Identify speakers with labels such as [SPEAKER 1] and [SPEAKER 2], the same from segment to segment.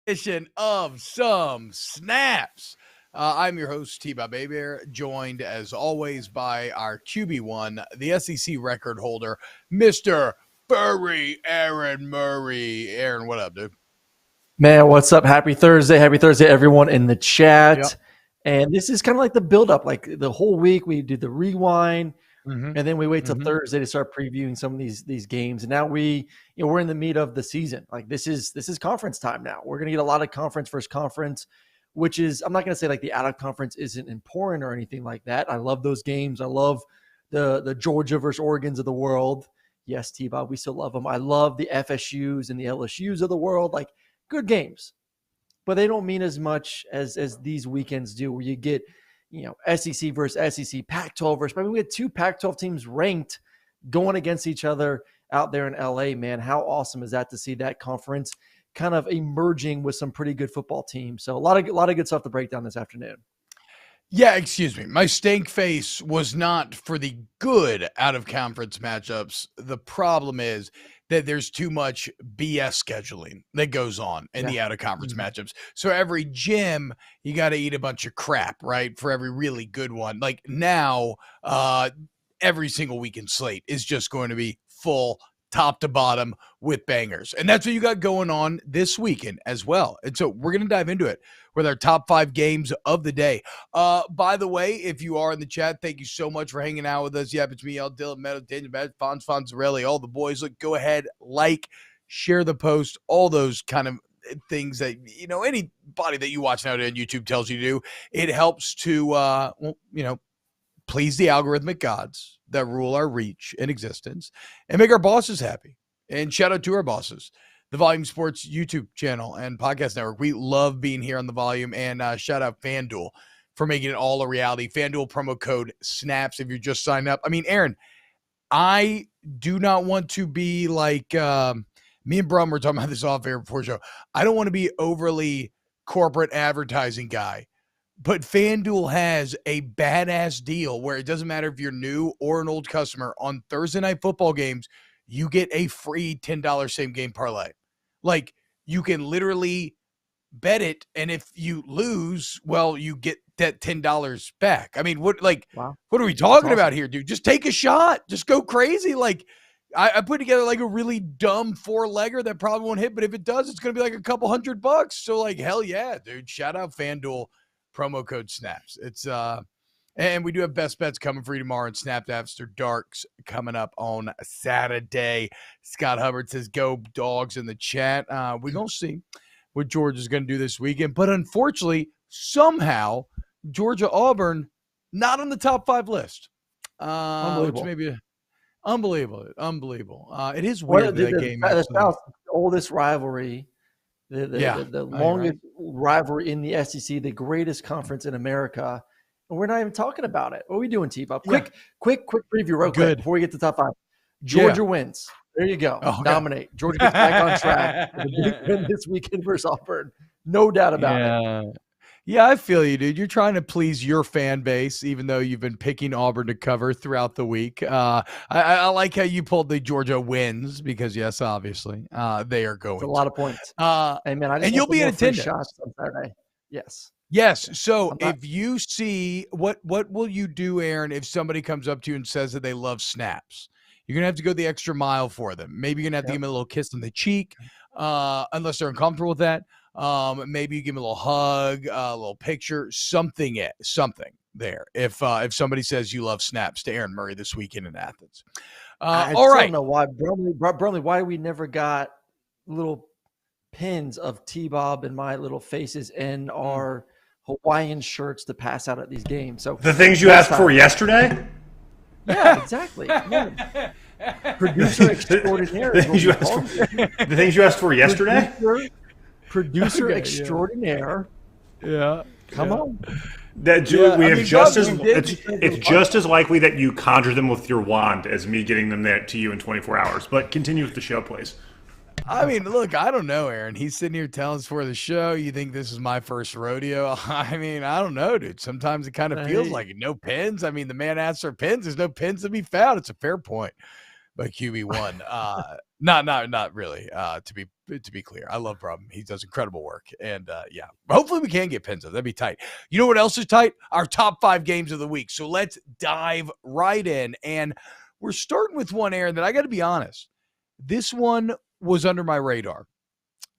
[SPEAKER 1] Edition of Some Snaps. I'm your host, T-Bob Bear, joined as always by our QB1, the SEC record holder, Mr. Furry Aaron Murray. Aaron, what up, dude?
[SPEAKER 2] Man, what's up? Happy Thursday. Happy Thursday, everyone in the chat.
[SPEAKER 1] Yep.
[SPEAKER 2] And this is kind of like the build-up. Like the whole week, we do the rewind, and then we wait till Thursday to start previewing some of these games. And now we're in the meat of the season. Like this is conference time now. We're gonna get a lot of conference versus conference, which is, I'm not gonna say like the out of conference isn't important or anything like that. I love those games. I love the Georgia versus Oregons of the world. Yes, T-Bob, we still love them. I love the FSUs and the LSUs of the world. Like good games, but they don't mean as much as these weekends do, where you get, SEC versus SEC, Pac-12 versus. I mean, we had two Pac-12 teams ranked going against each other out there in LA. Man, how awesome is that to see that conference kind of emerging with some pretty good football teams? So a lot of good stuff to break down this afternoon.
[SPEAKER 1] Yeah, excuse me. My stank face was not for the good out-of-conference matchups. The problem is that there's too much BS scheduling that goes on in the out-of-conference matchups. So every gym, you got to eat a bunch of crap, right, for every really good one. Like now, every single weekend slate is just going to be full top to bottom with bangers. And that's what you got going on this weekend as well. And so we're going to dive into it with our top 5 games of the day. By the way, if you are in the chat, thank you so much for hanging out with us. Yeah, it's me, Dylan Meadows, Daniel Bad, Fonzarelli, all the boys. Look, go ahead, share the post, all those kind of things that, anybody that you watch now on YouTube tells you to do. It helps to, please the algorithmic gods that rule our reach and existence and make our bosses happy. And shout out to our bosses, the Volume Sports YouTube channel and podcast network. We love being here on the Volume, and shout out FanDuel for making it all a reality. FanDuel promo code SNAPS if you're just signed up. I mean, Aaron, I do not want to be like me and Brum were talking about this off air before the show. I don't want to be overly corporate advertising guy. But FanDuel has a badass deal where it doesn't matter if you're new or an old customer. On Thursday night football games, you get a free $10 same game parlay. Like, you can literally bet it, and if you lose, well, you get that $10 back. I mean, what are we talking about here, dude? Just take a shot. Just go crazy. Like, I put together like a really dumb 4-legger that probably won't hit, but if it does, it's going to be like a couple $100. So, like, hell yeah, dude. Shout out FanDuel. Promo code SNAPS. It's and we do have best bets coming for you tomorrow, and Snapped After Darks coming up on Saturday. Scott Hubbard says go Dogs in the chat. We're gonna see what Georgia's gonna do this weekend, but unfortunately, somehow Georgia Auburn not on the top 5 list.
[SPEAKER 2] Unbelievable.
[SPEAKER 1] Which maybe unbelievable. It is weird that game.
[SPEAKER 2] The South's oldest rivalry. The longest rivalry in the SEC, the greatest conference in America, and we're not even talking about it. What are we doing, T-Bob? Quick preview real quick before we get to top 5. Georgia wins. There you go. Okay. Dominate. Georgia gets back on track with a big win this weekend versus Auburn. No doubt about it.
[SPEAKER 1] Yeah, I feel you, dude. You're trying to please your fan base, even though you've been picking Auburn to cover throughout the week. I like how you pulled the Georgia wins because, yes, obviously, they are going.
[SPEAKER 2] It's a lot of points.
[SPEAKER 1] And you'll be in attendance.
[SPEAKER 2] Shots on Saturday. Yes.
[SPEAKER 1] So if you see what will you do, Aaron, if somebody comes up to you and says that they love snaps? You're going to have to go the extra mile for them. Maybe you're going to have to give them a little kiss on the cheek, unless they're uncomfortable with that. Maybe you give them a little hug, a little picture, something there. If somebody says you love snaps to Aaron Murray this weekend in Athens.
[SPEAKER 2] I don't know why, Brumley, why we never got little pins of T-Bob and my little faces in our Hawaiian shirts to pass out at these games. So
[SPEAKER 3] the things you asked for yesterday?
[SPEAKER 2] Yeah, exactly. Yeah. Producer extraordinaire.
[SPEAKER 3] The things you asked for yesterday?
[SPEAKER 2] Producer extraordinaire.
[SPEAKER 1] Yeah.
[SPEAKER 2] Come on.
[SPEAKER 3] It's just as likely that you conjure them with your wand as me getting them there to you in 24 hours. But continue with the show, please.
[SPEAKER 1] I mean, look, I don't know, Aaron. He's sitting here telling us for the show. You think this is my first rodeo? I mean, I don't know, dude. Sometimes it kind of feels like it. No pins. I mean, the man asks for pins. There's no pins to be found. It's a fair point. by QB1. Not really. To be clear, I love Brum. He does incredible work, and hopefully we can get Penza. That'd be tight. You know what else is tight? Our top 5 games of the week. So let's dive right in, and we're starting with one, Aaron, that I got to be honest. This one was under my radar.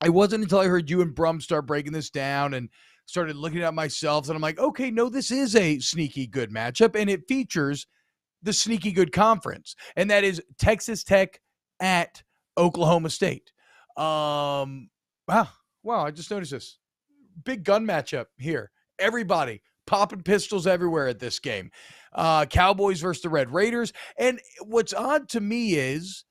[SPEAKER 1] It wasn't until I heard you and Brum start breaking this down and started looking at myself that I'm like, okay, no, this is a sneaky good matchup, and it features the sneaky good conference, and that is Texas Tech at Oklahoma State. Wow, I just noticed this. Big gun matchup here. Everybody popping pistols everywhere at this game. Cowboys versus the Red Raiders. And what's odd to me is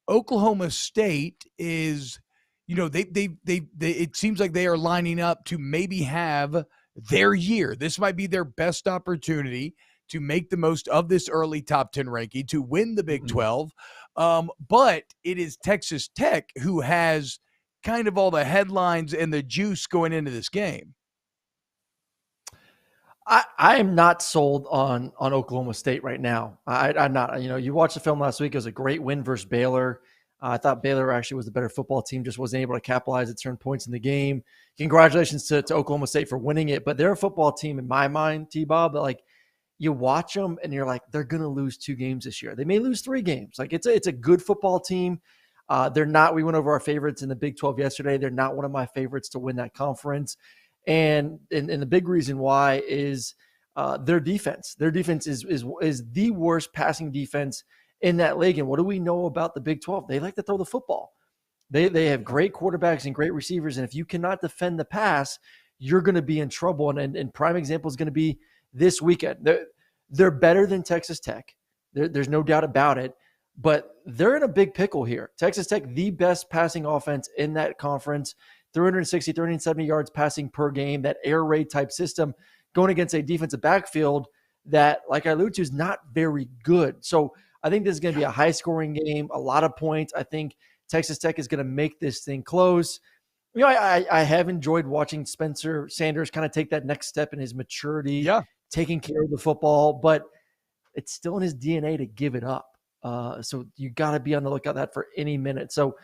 [SPEAKER 1] Oklahoma State is, it seems like they are lining up to maybe have their year. This might be their best opportunity to make the most of this early top 10 ranking, to win the Big 12. But it is Texas Tech who has kind of all the headlines and the juice going into this game.
[SPEAKER 2] I am not sold on Oklahoma State right now. I'm not. You watched the film last week. It was a great win versus Baylor. I thought Baylor actually was the better football team, just wasn't able to capitalize at certain points in the game. Congratulations to Oklahoma State for winning it. But they're a football team in my mind, T-Bob, that you watch them and you're like, they're going to lose 2 games this year. They may lose 3 games. It's a good football team. They're not, we went over our favorites in the Big 12 yesterday. They're not one of my favorites to win that conference. And the big reason why is their defense. Their defense is the worst passing defense in that league. And what do we know about the Big 12? They like to throw the football. They have great quarterbacks and great receivers. And if you cannot defend the pass, you're going to be in trouble. And prime example is going to be this weekend. They're better than Texas Tech. There's no doubt about it. But they're in a big pickle here. Texas Tech, the best passing offense in that conference, 360, 370 yards passing per game, that air raid type system going against a defensive backfield that, like I alluded to, is not very good. So I think this is going to be a high-scoring game, a lot of points. I think Texas Tech is going to make this thing close. I have enjoyed watching Spencer Sanders kind of take that next step in his maturity, taking care of the football, but it's still in his DNA to give it up. So you got to be on the lookout that for any minute. So,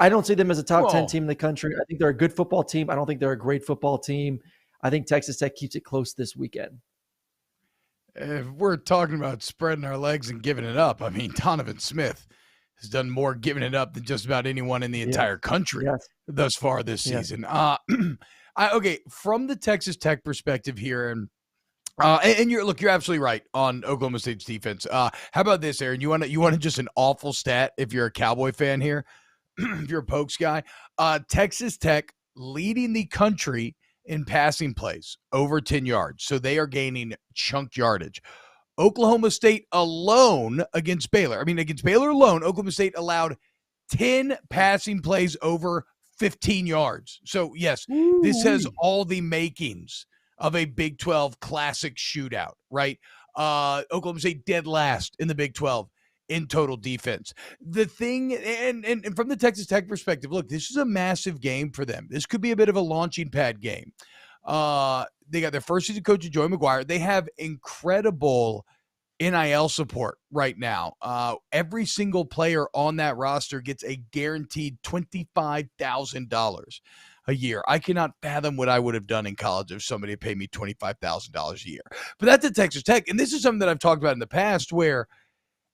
[SPEAKER 2] I don't see them as a top 10 team in the country. I think they're a good football team. I don't think they're a great football team. I think Texas Tech keeps it close this weekend.
[SPEAKER 1] If we're talking about spreading our legs and giving it up, I mean, Donovan Smith has done more giving it up than just about anyone in the entire country thus far this season. Okay, from the Texas Tech perspective here, and you're absolutely right on Oklahoma State's defense. How about this, Aaron? You want just an awful stat if you're a Cowboy fan here, if you're a Pokes guy. Texas Tech leading the country in passing plays over 10 yards. So they are gaining chunk yardage. Oklahoma State alone against Baylor. Against Baylor alone, Oklahoma State allowed 10 passing plays over 15 yards. So yes, this has all the makings of a Big 12 classic shootout, right? Oklahoma State dead last in the Big 12 in total defense. The thing, and from the Texas Tech perspective, look, this is a massive game for them. This could be a bit of a launching pad game. They got their first season coach, Joey McGuire. They have incredible NIL support right now. Every single player on that roster gets a guaranteed $25,000 a year. I cannot fathom what I would have done in college if somebody had paid me $25,000 a year. But that's at Texas Tech. And this is something that I've talked about in the past, where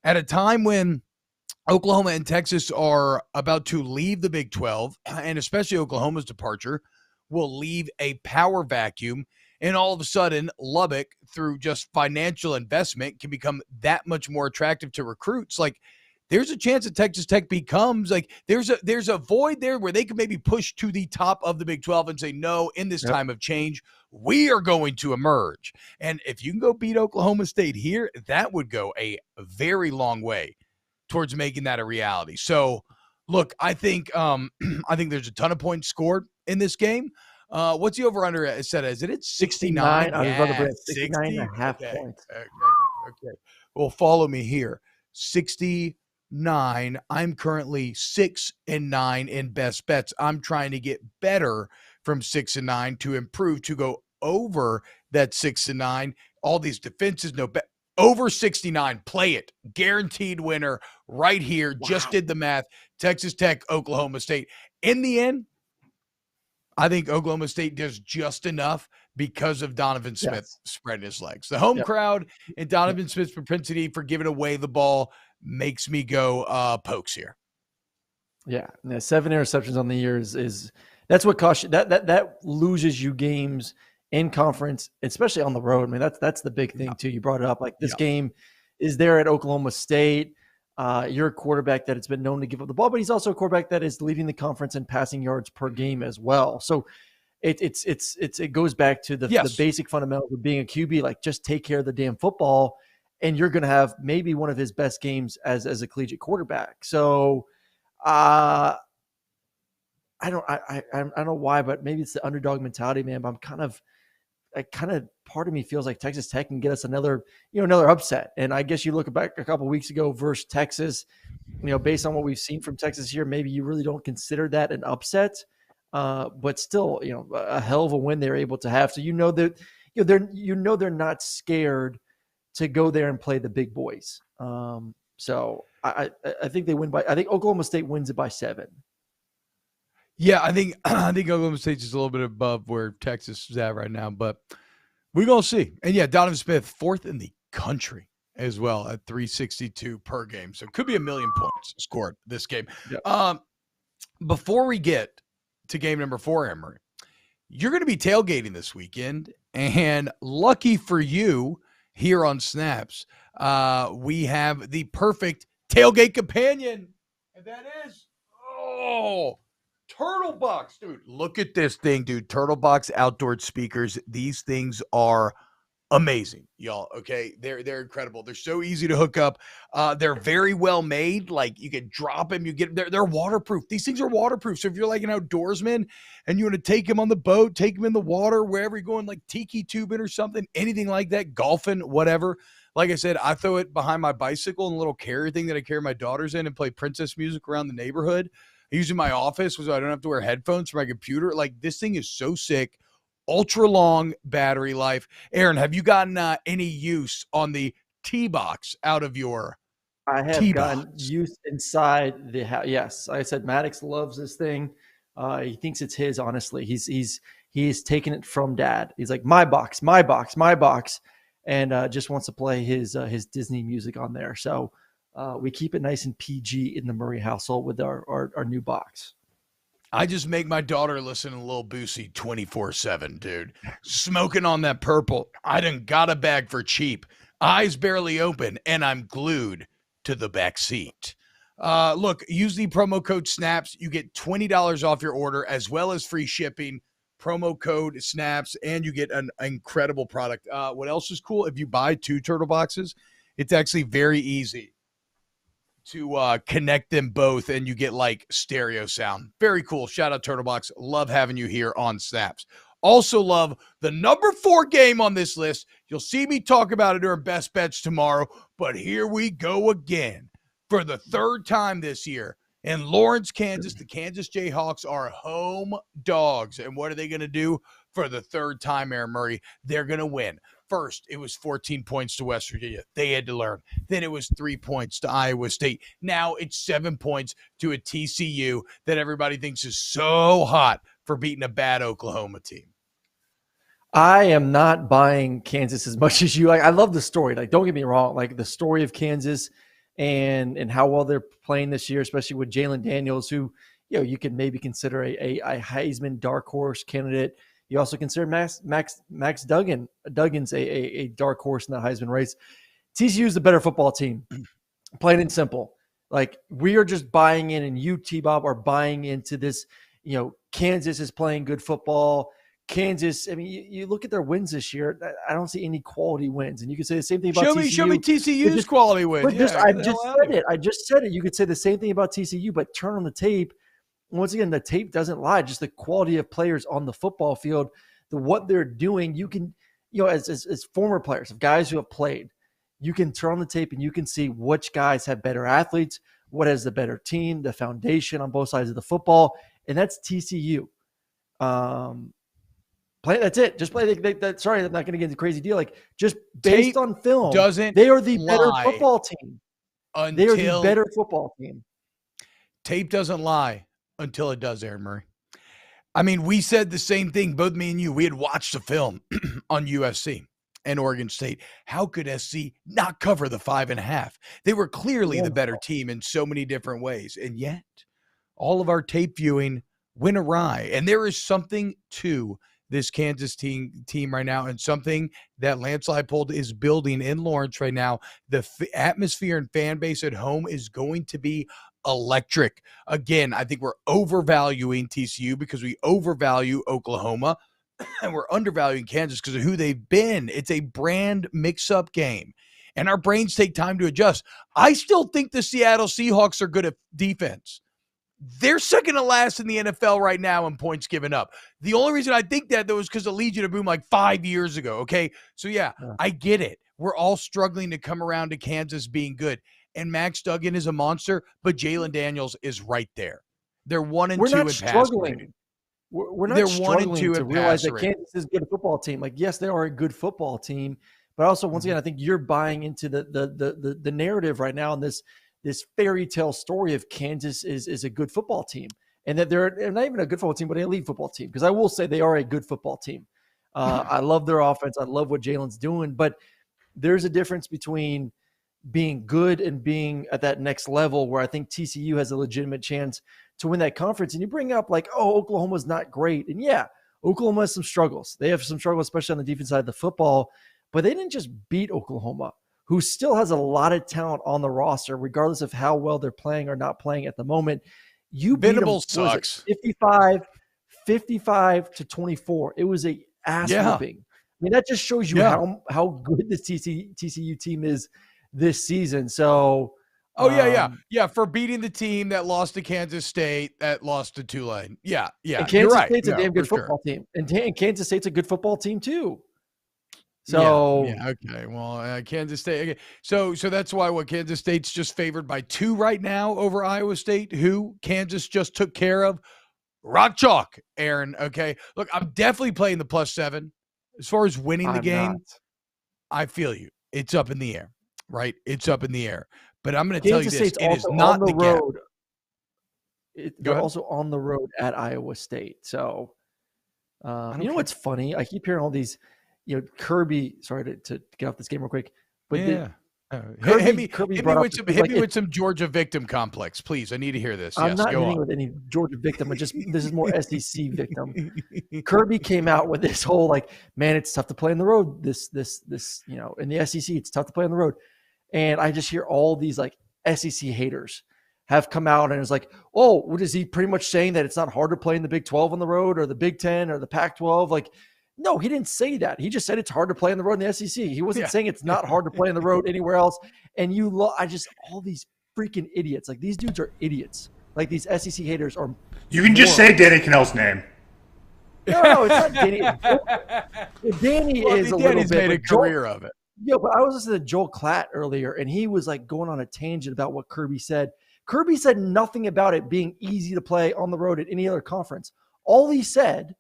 [SPEAKER 1] at a time when Oklahoma and Texas are about to leave the Big 12, and especially Oklahoma's departure will leave a power vacuum, and all of a sudden Lubbock, through just financial investment, can become that much more attractive to recruits. There's a chance that Texas Tech becomes there's a void there where they could maybe push to the top of the Big 12 and say, no, in this time of change, we are going to emerge. And if you can go beat Oklahoma State here, that would go a very long way towards making that a reality. So look, I think there's a ton of points scored in this game. What's the over-under set as? Is it 69?
[SPEAKER 2] I was about to bring 69 and a half points.
[SPEAKER 1] Okay. Well, follow me here. 69. I'm currently 6-9 in best bets. I'm trying to get better from 6-9 to improve, to go over that 6-9. All these defenses, no bet. Over 69, play it. Guaranteed winner right here.
[SPEAKER 2] Wow.
[SPEAKER 1] Just did the math. Texas Tech, Oklahoma State. In the end, I think Oklahoma State does just enough because of Donovan Smith spreading his legs. The home crowd and Donovan Smith's propensity for giving away the ball makes me go Pokes here.
[SPEAKER 2] Yeah, 7 interceptions on the year is that's what costs you. That loses you games in conference, especially on the road. I mean, that's the big thing too. You brought it up. Like this game is there at Oklahoma State. You're a quarterback that has been known to give up the ball, but he's also a quarterback that is leading the conference in passing yards per game as well. So it goes back to the basic fundamentals of being a QB. Like just take care of the damn football, and you're going to have maybe one of his best games as a collegiate quarterback. So I don't know why, but maybe it's the underdog mentality, man. But part of me feels like Texas Tech can get us another upset. And I guess you look back a couple of weeks ago versus Texas, based on what we've seen from Texas here, maybe you really don't consider that an upset, but still, a hell of a win they're able to have. So that they're not scared to go there and play the big boys. So I think they win I think Oklahoma State wins it by 7.
[SPEAKER 1] Yeah, I think Oklahoma State's just a little bit above where Texas is at right now, but we're going to see. And yeah, Donovan Smith, 4th in the country as well at 362 per game. So it could be 1 million points scored this game. Yep. Before we get to game number 4, Aaron Murray, you're going to be tailgating this weekend, and lucky for you here on Snaps, we have the perfect tailgate companion, and that is, Turtle Box, dude. Look at this thing, dude. Turtle Box outdoor speakers. These things are amazing, y'all. Okay, they're incredible. They're so easy to hook up. They're very well made. Like you can drop them. They're waterproof. These things are waterproof. So if you're like an outdoorsman and you want to take them on the boat, take them in the water, wherever you're going, like tiki tubing or something, anything like that, golfing, whatever. Like I said, I throw it behind my bicycle and a little carrier thing that I carry my daughters in and play princess music around the neighborhood. I use it in my office so I don't have to wear headphones for my computer. Like this thing is so sick. Ultra long battery life. Aaron, have you gotten any use on the T-Box out of your
[SPEAKER 2] I have
[SPEAKER 1] T-Box?
[SPEAKER 2] gotten use inside the house. Yes, I said Maddox loves this thing. He thinks it's his. Honestly, he's taken it from Dad. He's like my box, and just wants to play his Disney music on there. So we keep it nice and PG in the Murray household with our new box.
[SPEAKER 1] I just make my daughter listen to Lil Boosie 24/7, dude. Smoking on that purple. I done got a bag for cheap. Eyes barely open, and I'm glued to the back seat. Look, use the promo code SNAPS. You get $20 off your order as well as free shipping. Promo code SNAPS, and you get an incredible product. What else is cool? If you buy 2 turtle boxes, it's actually very easy to connect them both, and you get like stereo sound. Very cool. Shout out Turtlebox. Love having you here on Snaps. Also love the number 4 game on this list. You'll see me talk about it during Best Bets tomorrow, but here we go again for the 3rd time this year. In Lawrence, Kansas, the Kansas Jayhawks are home dogs. And what are they going to do for the 3rd time, Aaron Murray? They're going to win. First, it was 14 points to West Virginia. They had to learn. Then it was 3 points to Iowa State. Now it's 7 points to a TCU that everybody thinks is so hot for beating a bad Oklahoma team.
[SPEAKER 2] I am not buying Kansas as much as you. I love the story. Like, don't get me wrong. Like the story of Kansas and how well they're playing this year, especially with Jalen Daniels, who you can maybe consider a Heisman dark horse candidate. You also consider Max Duggan's a dark horse in the Heisman race. TCU is the better football team, plain and simple. Like we are just buying in, and you, T-Bob, are buying into this. Kansas is playing good football. Kansas, I mean, you look at their wins this year. I don't see any quality wins, and you can say the same thing about TCU.
[SPEAKER 1] Show me TCU's quality wins.
[SPEAKER 2] I just said it. You could say the same thing about TCU, but turn on the tape. Once again, the tape doesn't lie. Just the quality of players on the football field, what they're doing. You can, as former players, of guys who have played, you can turn on the tape and you can see which guys have better athletes, what has the better team, the foundation on both sides of the football, and that's TCU. Play. That's it. Just play. Sorry, I'm not going to get into a crazy deal. Like just based on film, they are the better football team. They are the better football team.
[SPEAKER 1] Tape doesn't lie until it does, Aaron Murray. I mean, we said the same thing, both me and you. We had watched a film on USC and Oregon State. How could SC not cover the 5.5? They were clearly the better team in so many different ways. And yet, all of our tape viewing went awry. And there is something to this Kansas team right now, and something that Lance Leipold is building in Lawrence right now. The atmosphere and fan base at home is going to be electric. Again, I think we're overvaluing TCU because we overvalue Oklahoma, and we're undervaluing Kansas because of who they've been. It's a brand mix-up game, and our brains take time to adjust. I still think the Seattle Seahawks are good at defense. They're second to last in the NFL right now in points given up. The only reason I think that, though, is because of Legion of Boom like 5 years ago, okay? So, yeah, I get it. We're all struggling to come around to Kansas being good. And Max Duggan is a monster, but Jalen Daniels is right there. They're 1 and 2 in pass rating.
[SPEAKER 2] We're not struggling to realize that Kansas is a good football team. Like, yes, they are a good football team, but also, once again, I think you're buying into the narrative right now, and this fairy tale story of Kansas is a good football team, and that they're not even a good football team, but an elite football team. Because I will say they are a good football team. I love their offense. I love what Jalen's doing, but there's a difference between being good and being at that next level where I think TCU has a legitimate chance to win that conference. And you bring up like, oh, Oklahoma's not great. And yeah, Oklahoma has some struggles. They have some struggles, especially on the defense side of the football, but they didn't just beat Oklahoma, who still has a lot of talent on the roster, regardless of how well they're playing or not playing at the moment. You beat them,
[SPEAKER 1] sucks.
[SPEAKER 2] 55 to 24. It was a ass whooping. I mean, that just shows you how good the TCU team is this season. So,
[SPEAKER 1] for beating the team that lost to Kansas State, that lost to Tulane. Yeah.
[SPEAKER 2] And Kansas State's a damn good football team, and Kansas State's a good football team too. So
[SPEAKER 1] okay. Well, Kansas State. Okay. So that's why Kansas State's just favored by 2 right now over Iowa State, who Kansas just took care of. Rock chalk, Aaron. Okay. Look, I'm definitely playing the +7 as far as winning the game. I feel you. It's up in the air. Right, it's up in the air. But I'm going to tell you this: it is not the road.
[SPEAKER 2] They're also on the road at Iowa State. So, you know what's funny? I keep hearing all these, Kirby. Sorry to get off this game real quick, but hit me with some Georgia victim complex, please. I need to hear this. I'm not hitting with any Georgia victim. This is more SEC victim. Kirby came out with this whole like, man, it's tough to play on the road. This in the SEC, it's tough to play on the road. And I just hear all these like SEC haters have come out and it's like, oh, what is he pretty much saying that it's not hard to play in the Big 12 on the road or the Big 10 or the Pac-12? Like, no, he didn't say that. He just said it's hard to play on the road in the SEC. He wasn't saying it's not hard to play on the road anywhere else. And all these freaking idiots. Like, these dudes are idiots. Like, these SEC haters are.
[SPEAKER 3] You can just say Danny Cannell's name.
[SPEAKER 2] No, it's not Danny. Danny is a little bit.
[SPEAKER 1] Made a career of it.
[SPEAKER 2] Yeah, but I was listening to Joel Klatt earlier, and he was like going on a tangent about what Kirby said. Kirby said nothing about it being easy to play on the road at any other conference. All he said,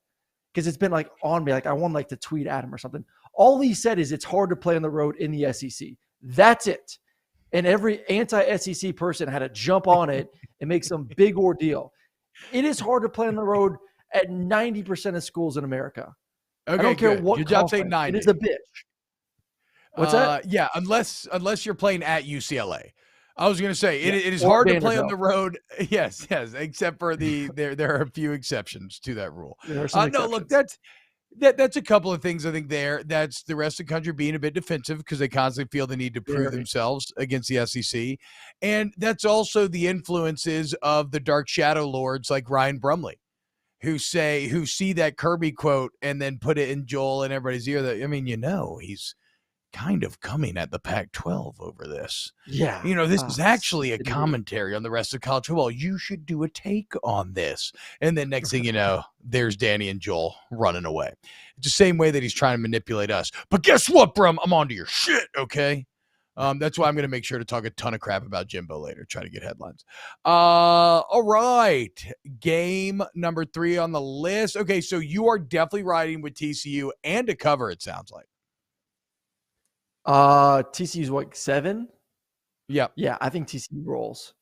[SPEAKER 2] because it's been like on me, like I want like to tweet at him or something. All he said is it's hard to play on the road in the SEC. That's it. And every anti-SEC person had to jump on it and make some big ordeal. It is hard to play on the road at 90% of schools in America.
[SPEAKER 1] Okay,
[SPEAKER 2] I don't care what
[SPEAKER 1] your job say 90.
[SPEAKER 2] It is a bitch. What's that?
[SPEAKER 1] Yeah, unless you're playing at UCLA. I was going to say it is hard to play on the road. Yes, except for there are a few exceptions to that rule. No, look, that's a couple of things I think there. That's the rest of the country being a bit defensive because they constantly feel the need to prove themselves against the SEC, and that's also the influences of the dark shadow lords like Ryan Brumley, who see that Kirby quote and then put it in Joel and everybody's ear. That he's kind of coming at the Pac-12 over this.
[SPEAKER 2] Yeah.
[SPEAKER 1] This is actually a commentary on the rest of college football. You should do a take on this. And then next thing you know, there's Danny and Joel running away. It's the same way that he's trying to manipulate us. But guess what, Brum? I'm onto your shit, okay? That's why I'm going to make sure to talk a ton of crap about Jimbo later, try to get headlines. All right. Game number 3 on the list. Okay, so you are definitely riding with TCU and a cover, it sounds like.
[SPEAKER 2] TCU's what, 7?
[SPEAKER 1] Yep.
[SPEAKER 2] Yeah, I think TCU rolls.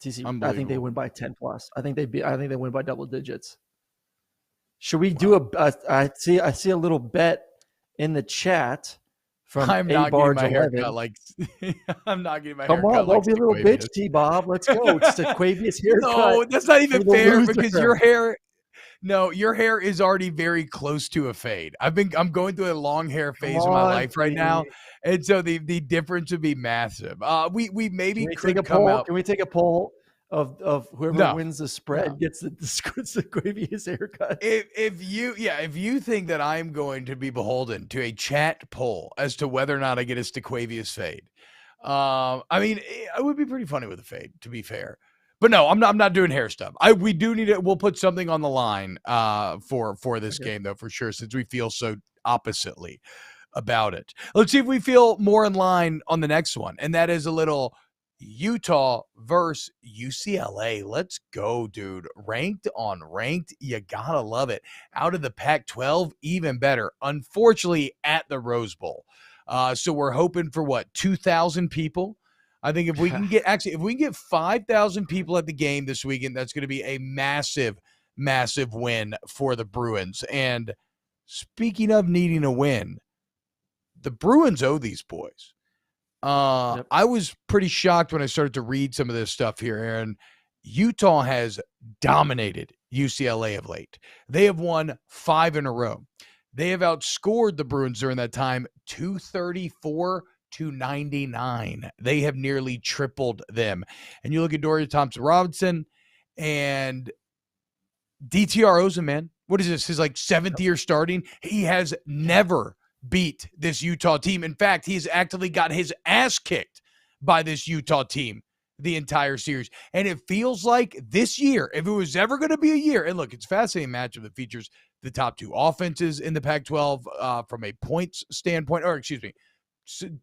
[SPEAKER 2] TCU, I think they win by 10 plus. I think they win by double digits. Should we do I see a little bet in the chat from
[SPEAKER 1] I'm not getting my haircut I'm not getting my haircut.
[SPEAKER 2] Come on, don't be a little bitch, T-Bob. Let's go. It's Sequavius haircut.
[SPEAKER 1] No, that's not even fair because your hair is already very close to a fade. I'm going through a long hair phase in my life right now, and so the difference would be massive. We maybe could come out.
[SPEAKER 2] Can we take a poll of whoever wins the spread gets the Sequavius haircut?
[SPEAKER 1] If you think that I'm going to be beholden to a chat poll as to whether or not I get a Sequavius fade, I mean, it would be pretty funny with a fade, to be fair. But no, I'm not doing hair stuff. We do need it. We'll put something on the line for this game though, for sure, since we feel so oppositely about it. Let's see if we feel more in line on the next one, and that is a little Utah versus UCLA. Let's go, dude. Ranked on ranked. You gotta love it. Out of the Pac-12, even better. Unfortunately, at the Rose Bowl. So we're hoping for 2,000 people. I think if we can get 5,000 people at the game this weekend, that's going to be a massive, massive win for the Bruins. And speaking of needing a win, the Bruins owe these boys. Yep. I was pretty shocked when I started to read some of this stuff here, Aaron. Utah has dominated UCLA of late. They have won 5 in a row. They have outscored the Bruins during that time 234-99. They have nearly tripled them. And you look at Dorian Thompson-Robinson and DTR owes him, man. What is this? His 7th year starting. He has never beat this Utah team. In fact, he's actively got his ass kicked by this Utah team the entire series. And it feels like this year, if it was ever going to be a year, and look, it's a fascinating matchup that features the top 2 offenses in the Pac-12 from a points standpoint, or excuse me,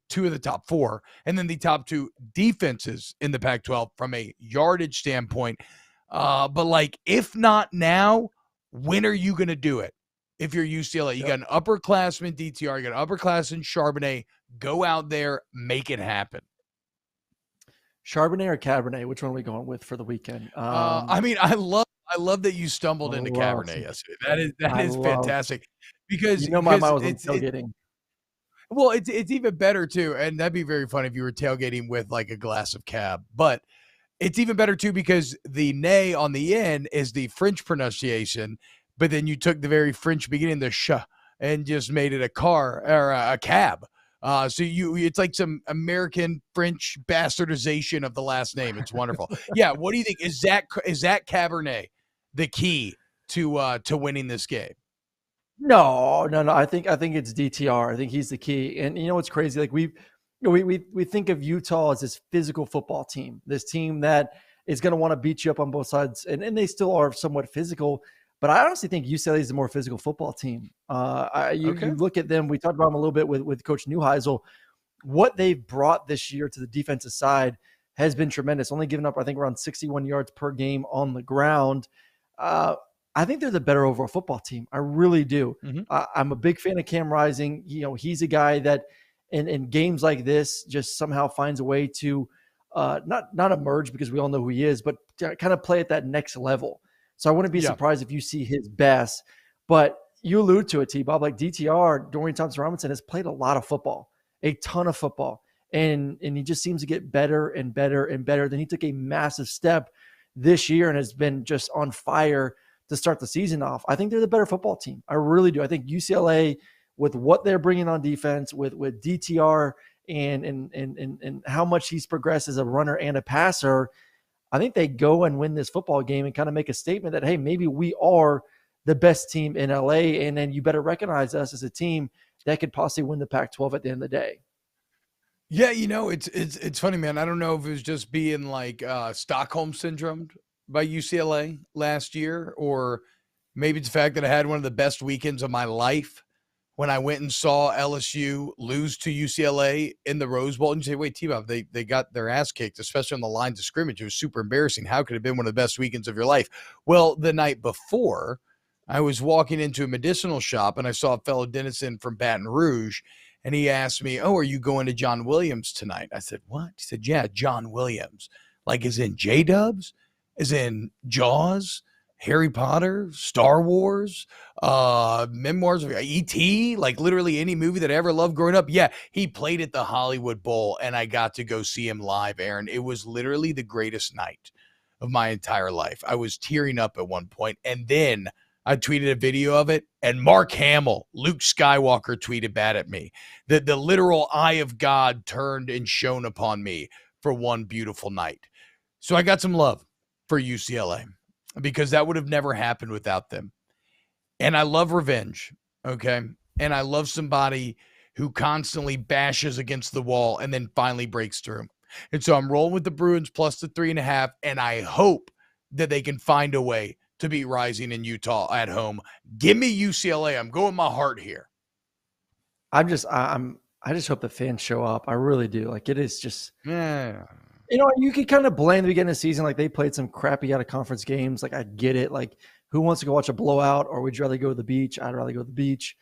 [SPEAKER 1] 2 of the top 4, and then the top 2 defenses in the Pac-12 from a yardage standpoint. But if not now, when are you going to do it? If you're UCLA, you got an upperclassman DTR, you got an upperclassman Charbonnet. Go out there, make it happen.
[SPEAKER 2] Charbonnet or Cabernet? Which one are we going with for the weekend?
[SPEAKER 1] I mean, I love that you stumbled into Cabernet yesterday. That is fantastic because
[SPEAKER 2] my mind was on tailgating.
[SPEAKER 1] Well, it's even better too, and that'd be very fun if you were tailgating with a glass of Cab. But it's even better too because the nay on the end is the French pronunciation, but then you took the very French beginning, the sh, and just made it a car or a cab. So it's like some American French bastardization of the last name. It's wonderful. Yeah. What do you think? Is that Cabernet the key to winning this game?
[SPEAKER 2] No. I think it's DTR. I think he's the key. And you know what's crazy? We think of Utah as this physical football team, this team that is going to want to beat you up on both sides, and they still are somewhat physical. But I honestly think UCLA is a more physical football team. You look at them. We talked about them a little bit with Coach Neuheisel. What they've brought this year to the defensive side has been tremendous. Only giving up, I think, around 61 yards per game on the ground. I think they're the better overall football team. I really do. Mm-hmm. I'm a big fan of Cam Rising. He's a guy that in games like this just somehow finds a way to not emerge because we all know who he is, but to kind of play at that next level. So I wouldn't be surprised if you see his best. But you allude to it, T-Bob. DTR, Dorian Thompson-Robinson, has played a lot of football, a ton of football. And he just seems to get better and better and better. Then he took a massive step this year and has been just on fire to start the season off. I think they're the better football team. I really do. I think UCLA, with what they're bringing on defense, with DTR and how much he's progressed as a runner and a passer, I think they go and win this football game and kind of make a statement that, hey, maybe we are the best team in LA, and then you better recognize us as a team that could possibly win the Pac-12 at the end of the day.
[SPEAKER 1] Yeah, it's funny, man. I don't know if it was just being Stockholm syndrome by UCLA last year, or maybe it's the fact that I had one of the best weekends of my life when I went and saw LSU lose to UCLA in the Rose Bowl. And you say, wait, T-Bob, they got their ass kicked, especially on the lines of scrimmage. It was super embarrassing. How could it have been one of the best weekends of your life? Well, the night before, I was walking into a medicinal shop and I saw a fellow denizen from Baton Rouge, and he asked me, oh, are you going to John Williams tonight? I said, what? He said, yeah, John Williams. Like, as in J-Dubs? As in Jaws? Harry Potter, Star Wars, memoirs of E.T., like literally any movie that I ever loved growing up. Yeah, he played at the Hollywood Bowl, and I got to go see him live, Aaron. It was literally the greatest night of my entire life. I was tearing up at one point, and then I tweeted a video of it, and Mark Hamill, Luke Skywalker, tweeted back at me. The literal eye of God turned and shone upon me for one beautiful night. So I got some love for UCLA, because that would have never happened without them. And I love revenge, okay? And I love somebody who constantly bashes against the wall and then finally breaks through. And so I'm rolling with the Bruins plus the 3.5, and I hope that they can find a way to beat Rising in Utah at home. Give me UCLA. I'm going my heart here.
[SPEAKER 2] I just hope the fans show up. I really do. Like, it is just –
[SPEAKER 1] Yeah.
[SPEAKER 2] You know, you could kind of blame the beginning of the season. Like, they played some crappy out of conference games. Like, I get it. Like, who wants to go watch a blowout, or would you rather go to the beach? I'd rather go to the beach.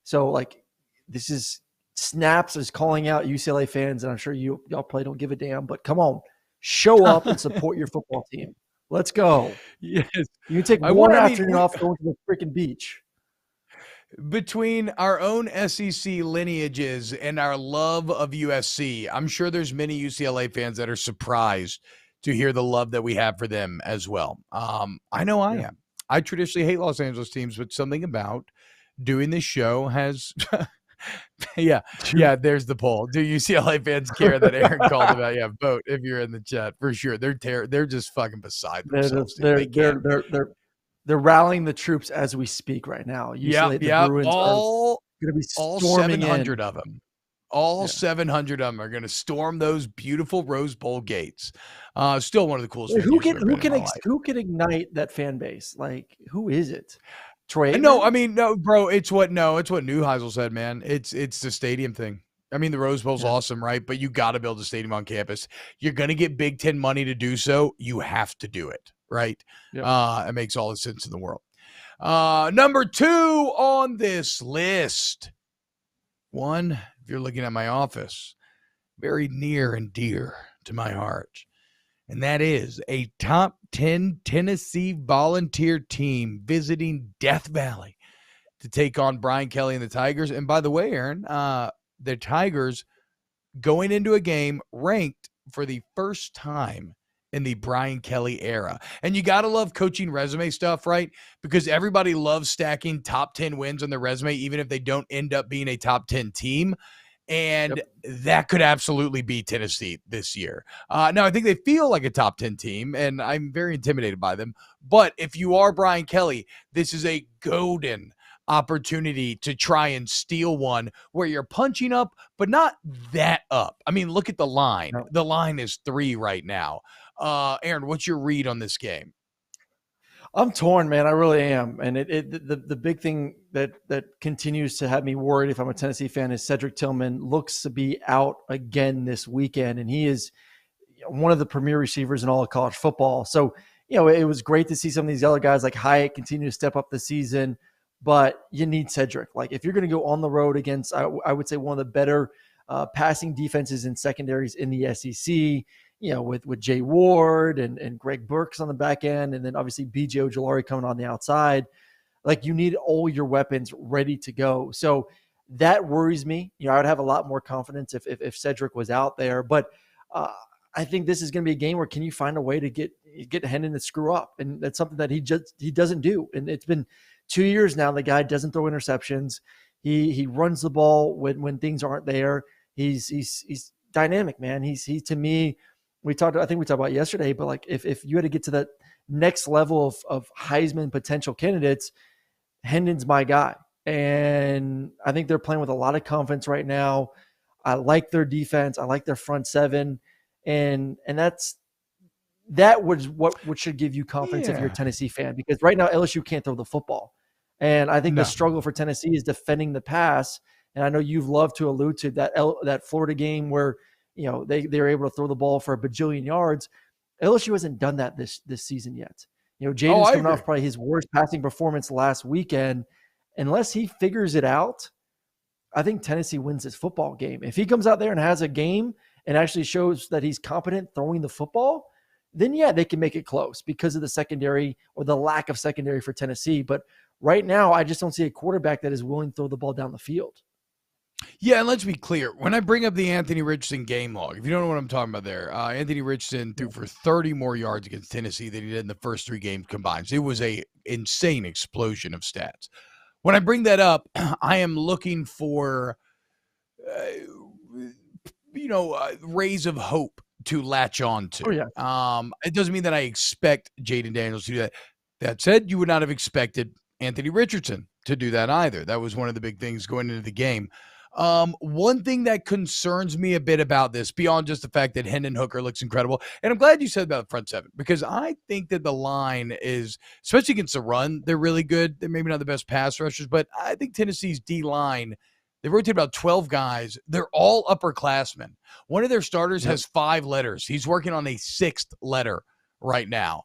[SPEAKER 2] So, like, this is Snaps is calling out UCLA fans, and I'm sure y'all probably don't give a damn. But come on, show up and support your football team. Let's go.
[SPEAKER 1] Yes.
[SPEAKER 2] You can take one afternoon off going to the freaking beach.
[SPEAKER 1] Between our own SEC lineages and our love of USC, I'm sure there's many UCLA fans that are surprised to hear the love that we have for them as well. I know I am. I traditionally hate Los Angeles teams, but something about doing this show has yeah, there's the poll. Do UCLA fans care that Aaron called about? Yeah, vote if you're in the chat for sure. They're just fucking beside themselves.
[SPEAKER 2] They're rallying the troops as we speak right now. UCLA, the Bruins
[SPEAKER 1] all
[SPEAKER 2] going to be
[SPEAKER 1] all
[SPEAKER 2] storming
[SPEAKER 1] 700
[SPEAKER 2] in.
[SPEAKER 1] of them. All 700 of them are going to storm those beautiful Rose Bowl gates. Still one of the coolest.
[SPEAKER 2] Who can ignite that fan base? Like, who is it? Troy?
[SPEAKER 1] No, I mean, no, bro. It's what Neuheisel said, man. It's the stadium thing. I mean, the Rose Bowl's awesome, right? But you got to build a stadium on campus. You're going to get Big Ten money to do so. You have to do it, right? Yep. It makes all the sense in the world. Number 2 on this list. One, if you're looking at my office, very near and dear to my heart. And that is a top 10 Tennessee volunteer team visiting Death Valley to take on Brian Kelly and the Tigers. And by the way, Aaron, the Tigers going into a game ranked for the first time in the Brian Kelly era. And you got to love coaching resume stuff, right? Because everybody loves stacking top 10 wins on their resume, even if they don't end up being a top 10 team. And that could absolutely be Tennessee this year. Now, I think they feel like a top 10 team, and I'm very intimidated by them. But if you are Brian Kelly, this is a golden opportunity to try and steal one where you're punching up, but not that up. I mean, look at the line. No. The line is 3 right now. Aaron, what's your read on this game?
[SPEAKER 2] I'm torn, man. I really am. And the big thing that continues to have me worried if I'm a Tennessee fan is Cedric Tillman looks to be out again this weekend. And he is one of the premier receivers in all of college football. So, it was great to see some of these other guys like Hyatt continue to step up the season, but you need Cedric. Like, if you're going to go on the road against, I would say, one of the better passing defenses and secondaries in the SEC, with Jay Ward and Greg Burks on the back end, and then obviously B.J. Ojulari coming on the outside. Like, you need all your weapons ready to go. So that worries me. I would have a lot more confidence if Cedric was out there. But I think this is going to be a game where can you find a way to get Hendon to screw up? And that's something that he doesn't do. And it's been 2 years now. The guy doesn't throw interceptions. He runs the ball when things aren't there. He's dynamic, man. He to me. I think we talked about yesterday, but like if you had to get to that next level of Heisman potential candidates, Hendon's my guy. And I think they're playing with a lot of confidence right now. I like their defense. I like their front seven. And that was what should give you confidence if you're a Tennessee fan, because right now LSU can't throw the football. And I think
[SPEAKER 1] No.
[SPEAKER 2] the struggle for Tennessee is defending the pass. And I know you've loved to allude to that Florida game where, they were able to throw the ball for a bajillion yards. LSU hasn't done that this season yet. Jaden's coming off probably his worst passing performance last weekend. Unless he figures it out, I think Tennessee wins this football game. If he comes out there and has a game and actually shows that he's competent throwing the football, then yeah, they can make it close because of the secondary or the lack of secondary for Tennessee. But right now, I just don't see a quarterback that is willing to throw the ball down the field.
[SPEAKER 1] Yeah, and let's be clear. When I bring up the Anthony Richardson game log, if you don't know what I'm talking about there, Anthony Richardson threw for 30 more yards against Tennessee than he did in the first 3 games combined. So it was a insane explosion of stats. When I bring that up, I am looking for, rays of hope to latch on to.
[SPEAKER 2] Oh, yeah.
[SPEAKER 1] It doesn't mean that I expect Jaden Daniels to do that. That said, you would not have expected Anthony Richardson to do that either. That was one of the big things going into the game. One thing that concerns me a bit about this, beyond just the fact that Hendon Hooker looks incredible, and I'm glad you said about the front seven, because I think that the line is, especially against the run, they're really good. They're maybe not the best pass rushers, but I think Tennessee's D-line, they rotate about 12 guys. They're all upperclassmen. One of their starters has 5 letters. He's working on a 6th letter right now.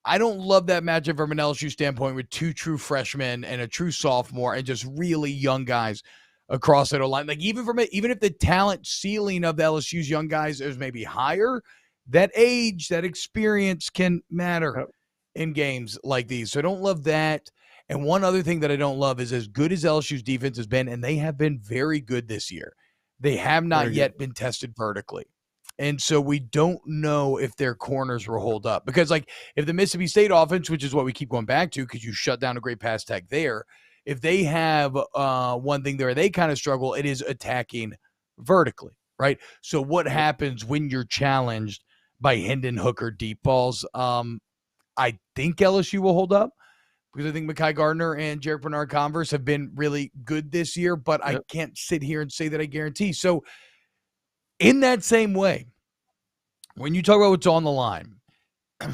[SPEAKER 1] I don't love that matchup from an LSU standpoint with 2 true freshmen and a true sophomore and just really young guys across that line. Like even if the talent ceiling of the LSU's young guys is maybe higher, that age, that experience can matter in games like these. So I don't love that. And one other thing that I don't love is, as good as LSU's defense has been, and they have been very good this year, they have not yet been tested vertically. And so we don't know if their corners will hold up, because like if the Mississippi State offense, which is what we keep going back to, because you shut down a great pass tag there, if they have one thing there, they kind of struggle, it is attacking vertically, right? So what happens when you're challenged by Hendon Hooker deep balls? I think LSU will hold up, because I think Mekhi Gardner and Jarek Bernard-Converse have been really good this year, but I can't sit here and say that I guarantee. So in that same way, when you talk about what's on the line,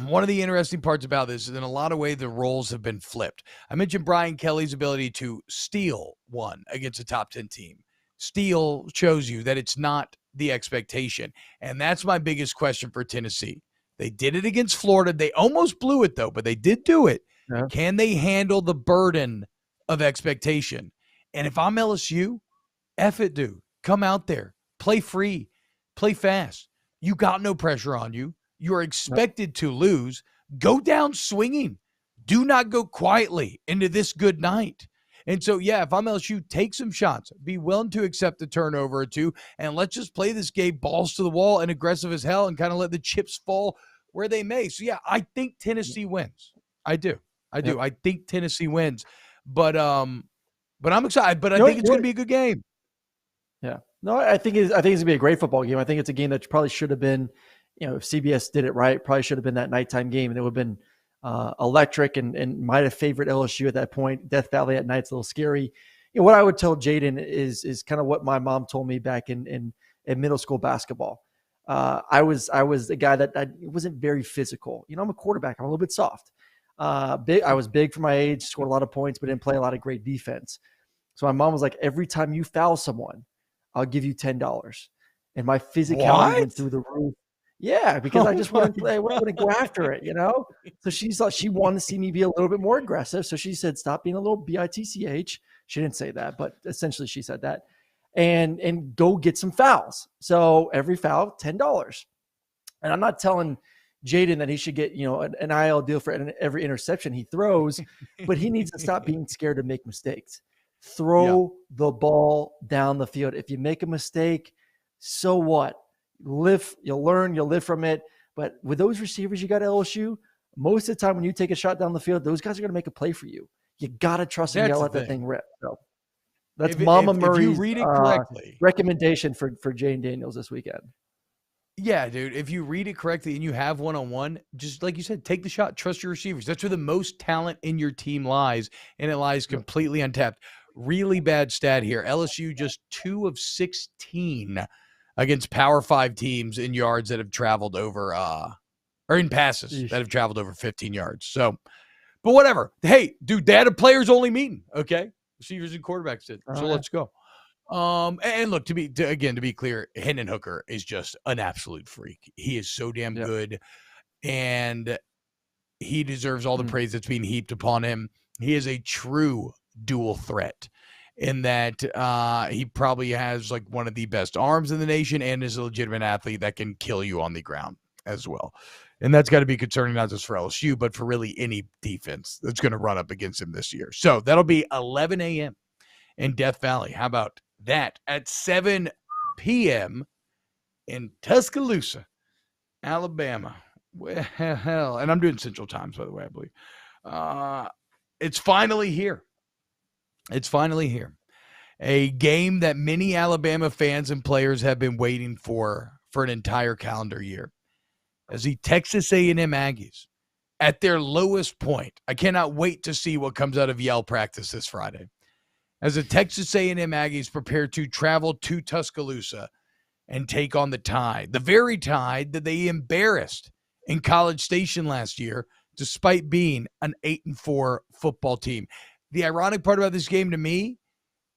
[SPEAKER 1] one of the interesting parts about this is in a lot of ways the roles have been flipped. I mentioned Brian Kelly's ability to steal one against a top 10 team. Steal shows you that it's not the expectation. And that's my biggest question for Tennessee. They did it against Florida. They almost blew it, though, but they did do it. Yeah. Can they handle the burden of expectation? And if I'm LSU, F it, dude. Come out there. Play free. Play fast. You got no pressure on you. You are expected to lose. Go down swinging. Do not go quietly into this good night. And so, yeah, if I'm LSU, take some shots. Be willing to accept a turnover or two, and let's just play this game balls to the wall and aggressive as hell and kind of let the chips fall where they may. So, yeah, I think Tennessee wins. I do. I think Tennessee wins. But I'm excited. But I think it's going to be a good game.
[SPEAKER 2] Yeah. No, I think it's going to be a great football game. I think it's a game that probably should have been, if CBS did it right, probably should have been that nighttime game, and it would have been electric and might have favored LSU at that point. Death Valley at night's a little scary. What I would tell Jaden is kind of what my mom told me back in middle school basketball. I was the guy that wasn't very physical. I'm a quarterback. I'm a little bit soft. I was big for my age, scored a lot of points, but didn't play a lot of great defense. So my mom was like, every time you foul someone, I'll give you $10. And my physicality went through the roof. Yeah, because I just wanted to go after it, So she wanted to see me be a little bit more aggressive. So she said, stop being a little bitch. She didn't say that, but essentially she said that. And go get some fouls. So every foul, $10. And I'm not telling Jaden that he should get, an IL deal for every interception he throws, but he needs to stop being scared to make mistakes. Throw the ball down the field. If you make a mistake, so what? You'll learn, you'll live from it. But with those receivers you got at LSU, most of the time when you take a shot down the field, those guys are going to make a play for you. You got to trust and let that thing rip. So that's Mama Murray's recommendation for Jane Daniels this weekend.
[SPEAKER 1] Yeah, dude, if you read it correctly and you have one-on-one, just like you said, take the shot, trust your receivers. That's where the most talent in your team lies, and it lies completely untapped. Really bad stat here. LSU just 2 of 16 against Power 5 teams in yards that have traveled over or in passes that have traveled over 15 yards. So But whatever. Hey, dude, they had a players only meeting. Okay, receivers and quarterbacks did. So let's go. And look, to be clear, Hendon Hooker is just an absolute freak. He is so damn good, and he deserves all the praise that's being heaped upon him. He is a true dual threat in that he probably has like one of the best arms in the nation and is a legitimate athlete that can kill you on the ground as well. And that's got to be concerning not just for LSU, but for really any defense that's going to run up against him this year. So that'll be 11 a.m. in Death Valley. How about that? At 7 p.m. in Tuscaloosa, Alabama. Well, and I'm doing Central Times, by the way, I believe. It's finally here. It's finally here. A game that many Alabama fans and players have been waiting for an entire calendar year. As the Texas A&M Aggies at their lowest point. I cannot wait to see what comes out of Yale practice this Friday. As the Texas A&M Aggies prepare to travel to Tuscaloosa and take on the Tide, the very Tide that they embarrassed in College Station last year, despite being an 8-4 football team. The ironic part about this game to me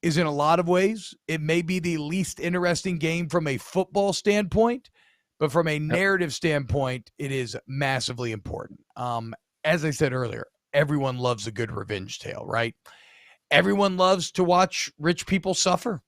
[SPEAKER 1] is in a lot of ways, it may be the least interesting game from a football standpoint, but from a narrative standpoint, it is massively important. As I said earlier, everyone loves a good revenge tale, right? Everyone loves to watch rich people suffer.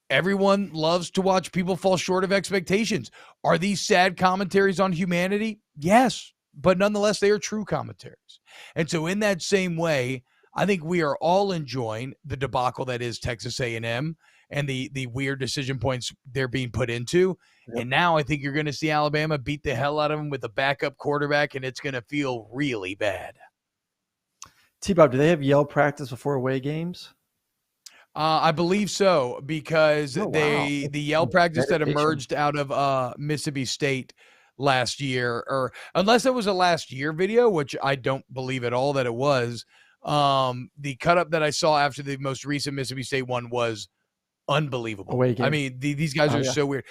[SPEAKER 1] Everyone loves to watch people fall short of expectations. Are these sad commentaries on humanity? Yes, but nonetheless, they are true commentaries. And so in that same way, I think we are all enjoying the debacle that is Texas A&M and the weird decision points they're being put into. Yep. And now I think you're going to see Alabama beat the hell out of them with a backup quarterback, and it's going to feel really bad.
[SPEAKER 2] T-Bob, do they have Yale practice before away games?
[SPEAKER 1] I believe so, because the Yale practice that emerged out of Mississippi State last year, or unless it was a last year video, which I don't believe at all that it was, the cut up that I saw after the most recent Mississippi State one was unbelievable. I mean, these guys are so weird.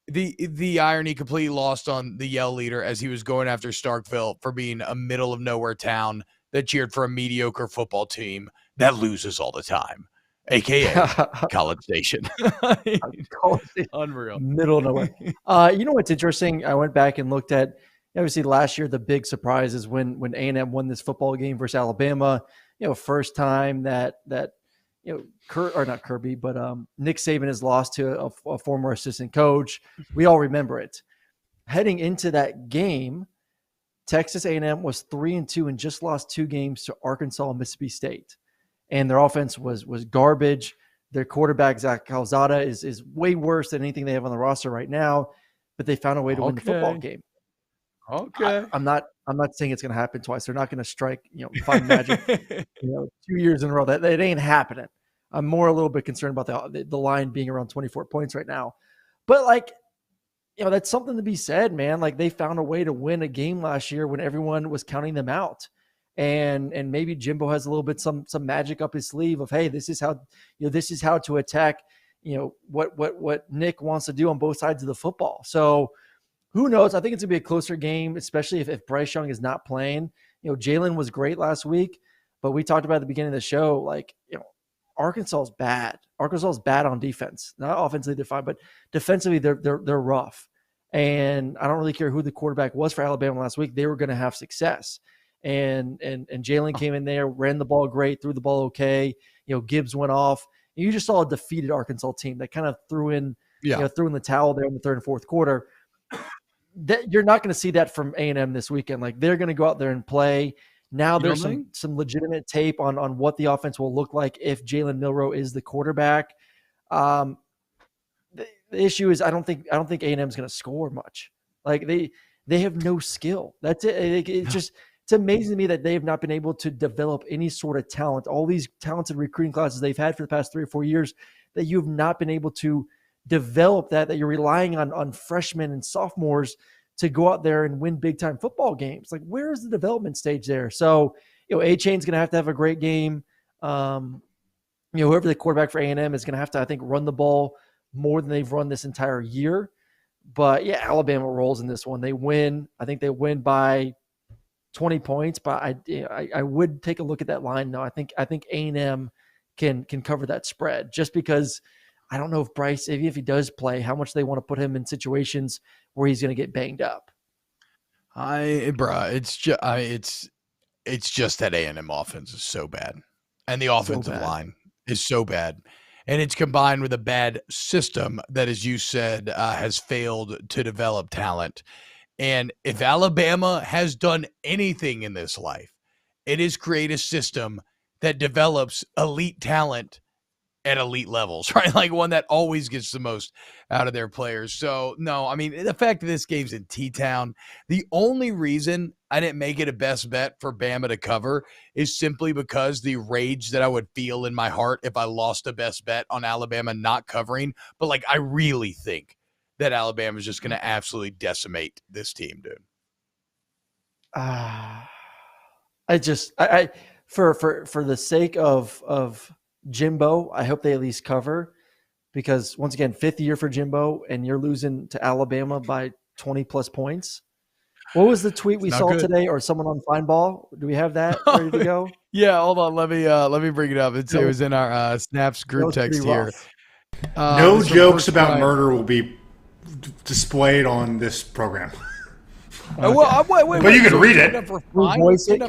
[SPEAKER 1] The irony completely lost on the Yale leader as he was going after Starkville for being a middle of nowhere town that cheered for a mediocre football team that loses all the time, aka College Station. Unreal.
[SPEAKER 2] Middle of nowhere. You know what's interesting? I went back and looked at, obviously last year the big surprise is when A&M won this football game versus Alabama. First time that Nick Saban has lost to a former assistant coach. We all remember it. Heading into that game, Texas A&M was 3-2 and just lost 2 games to Arkansas and Mississippi State. And their offense was garbage. Their quarterback, Zach Calzada, is way worse than anything they have on the roster right now, but they found a way to win the football game.
[SPEAKER 1] Okay.
[SPEAKER 2] I'm not saying it's going to happen twice. They're not going to strike, find magic, 2 years in a row. That ain't happening. I'm more a little bit concerned about the line being around 24 points right now. But that's something to be said, man. Like, they found a way to win a game last year when everyone was counting them out. And maybe Jimbo has a little bit some magic up his sleeve of, hey, this is how to attack, what Nick wants to do on both sides of the football. So who knows? I think it's gonna be a closer game, especially if Bryce Young is not playing. Jalen was great last week, but we talked about at the beginning of the show, Arkansas is bad. Arkansas is bad on defense. Not offensively they're fine, but defensively they're rough. And I don't really care who the quarterback was for Alabama last week. They were going to have success. And Jalen came in there, ran the ball great, threw the ball okay. Gibbs went off. And you just saw a defeated Arkansas team that kind of threw in the towel there in the third and fourth quarter. You're not going to see that from A&M this weekend. They're going to go out there and play. Now there's some legitimate tape on what the offense will look like if Jalen Milroe is the quarterback. The issue is I don't think A&M is going to score much. They have no skill. That's it. It's amazing to me that they have not been able to develop any sort of talent. All these talented recruiting classes they've had for the past 3 or 4 years, that you have not been able to develop that you're relying on freshmen and sophomores to go out there and win big time football games. Where is the development stage there? So, A-Chain's going to have a great game. Whoever the quarterback for A&M is going to have to, I think, run the ball more than they've run this entire year. But yeah, Alabama rolls in this one. They win. I think they win by 20 points, but I would take a look at that line though. I think A&M can cover that spread just because I don't know if Bryce, if he does play, how much they want to put him in situations where he's going to get banged up.
[SPEAKER 1] It's just that A&M offense is so bad, and the offensive line is so bad, and it's combined with a bad system that, as you said, has failed to develop talent. And if Alabama has done anything in this life, it is create a system that develops elite talent at elite levels, right? Like one that always gets the most out of their players. So, no, I mean, the fact that this game's in T-Town, the only reason I didn't make it a best bet for Bama to cover is simply because the rage that I would feel in my heart if I lost a best bet on Alabama not covering. But, like, I really think that Alabama is just going to absolutely decimate this team, dude.
[SPEAKER 2] For the sake of Jimbo, I hope they at least cover, because once again, 5th year for Jimbo, and you're losing to Alabama by 20 plus points. What was the tweet we saw today, or someone on FineBall? Do we have that ready to go?
[SPEAKER 1] Yeah, hold on. Let me bring it up. It was in our Snaps group text here.
[SPEAKER 3] No jokes about murder will be displayed on this program.
[SPEAKER 1] Wait,
[SPEAKER 3] but you can read it.
[SPEAKER 2] Can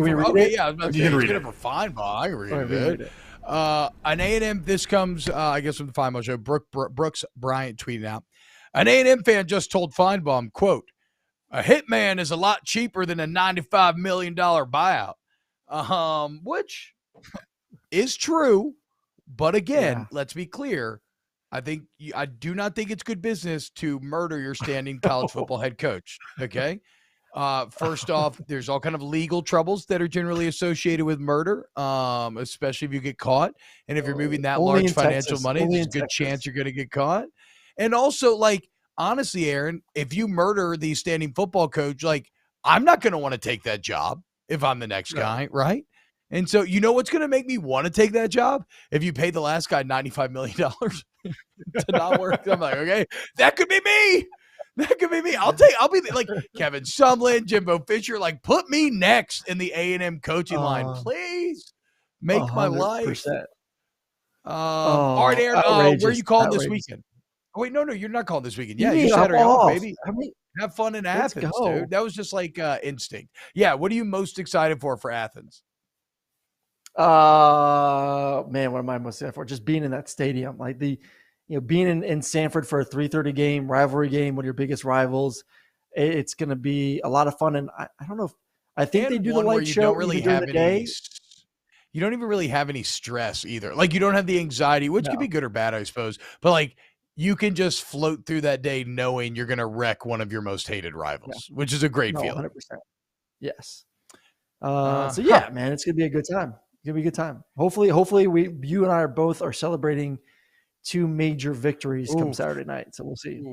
[SPEAKER 2] we read it?
[SPEAKER 1] Yeah,
[SPEAKER 3] you can read it.
[SPEAKER 1] For FineBall, I can read it. An A&M, this comes, I guess, from the FineBall show. Brooks Bryant tweeted out, an A&M fan just told FineBall, quote, a hitman is a lot cheaper than a $95 million buyout, which is true. But again, let's be clear. I do not think it's good business to murder your standing college football head coach. Okay. First off, there's all kind of legal troubles that are generally associated with murder, especially if you get caught. And if you're moving that large financial money, there's a good chance you're going to get caught. And also, like, honestly, Aaron, if you murder the standing football coach, like, I'm not going to want to take that job if I'm the next guy, right? And so, you know what's going to make me want to take that job? If you pay the last guy $95 million to not work. I'm like, okay, that could be me. That could be me. I'll be like Kevin Sumlin, Jimbo Fisher. Like, put me next in the A&M coaching line, please. Make 100%. My life. All right, Aaron. Where are you calling this weekend? Oh, wait, no, you're not calling this weekend. Yeah, you're Saturday off, baby. Have fun in Athens, dude. That was just like instinct. Yeah, what are you most excited for Athens?
[SPEAKER 2] Man, what am I most excited for? Just being in that stadium, like being in Sanford for a 3:30 game, rivalry game, one of your biggest rivals. It's going to be a lot of fun. And I don't know if I think they do the light show. Don't really have the day.
[SPEAKER 1] You don't even really have any stress either. Like, you don't have the anxiety, which could be good or bad, I suppose. But like, you can just float through that day knowing you're going to wreck one of your most hated rivals, which is a great feeling.
[SPEAKER 2] 100%. Yes. So yeah, man, it's going to be a good time. It's going to be a good time. Hopefully you and I are celebrating 2 major victories come Saturday night. So we'll see.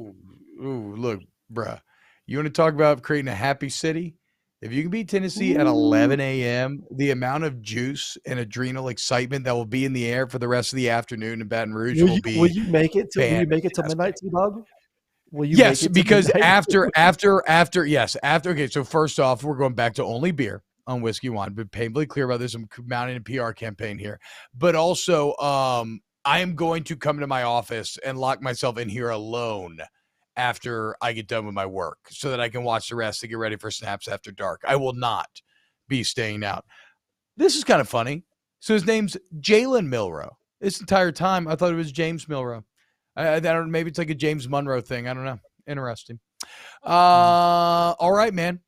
[SPEAKER 1] Ooh, look, bruh. You want to talk about creating a happy city? If you can beat Tennessee at 11 a.m., the amount of juice and adrenal excitement that will be in the air for the rest of the afternoon in Baton Rouge will be.
[SPEAKER 2] Will you make it to midnight, T-Bob?
[SPEAKER 1] Yes, because after. Okay, so first off, we're going back to only beer on Whiskey Wine. Been painfully clear about this. I'm mounting a PR campaign here, but also I am going to come to my office and lock myself in here alone after I get done with my work so that I can watch the rest to get ready for Snaps After Dark. I will not be staying out. This is kind of funny. So his name's Jalen Milroe. This entire time, I thought it was James Milroe. I don't. Maybe it's like a James Monroe thing. I don't know. Interesting. All right, man.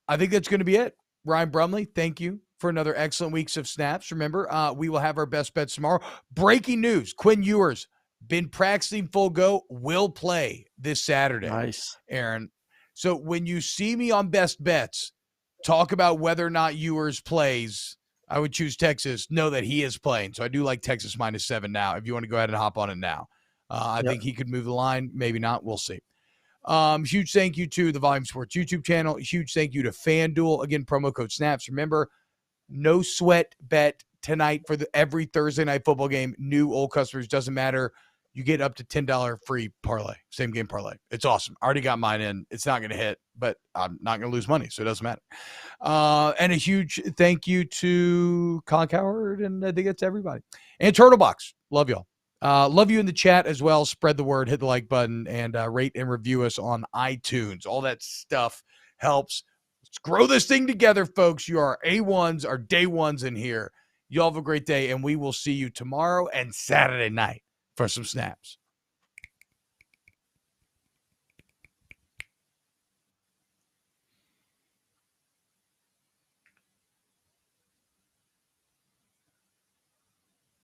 [SPEAKER 1] I think that's going to be it. Ryan Brumley, thank you for another excellent weeks of Snaps. Remember, we will have our best bets tomorrow. Breaking news, Quinn Ewers been practicing full go, will play this Saturday.
[SPEAKER 2] Nice.
[SPEAKER 1] Aaron. So when you see me on best bets, talk about whether or not Ewers plays. I would choose Texas. Know that he is playing. So I do like Texas -7 now. If you want to go ahead and hop on it now. I think he could move the line. Maybe not. We'll see. Huge thank you to the Volume Sports YouTube channel. Huge thank you to FanDuel. Again, promo code SNAPS. Remember, no sweat bet tonight for every Thursday night football game. New, old customers, doesn't matter. You get up to $10 free parlay, same game parlay. It's awesome. I already got mine in. It's not going to hit. but I'm not going to lose money, so it doesn't matter. And a huge thank you to Colin Cowherd, and I think it's everybody. And Turtlebox, love y'all. Love you in the chat as well. Spread the word, hit the like button, and rate and review us on iTunes. All that stuff helps. Let's grow this thing together, folks. You are A1s, our day ones in here. You all have a great day, and we will see you tomorrow and Saturday night for some snaps.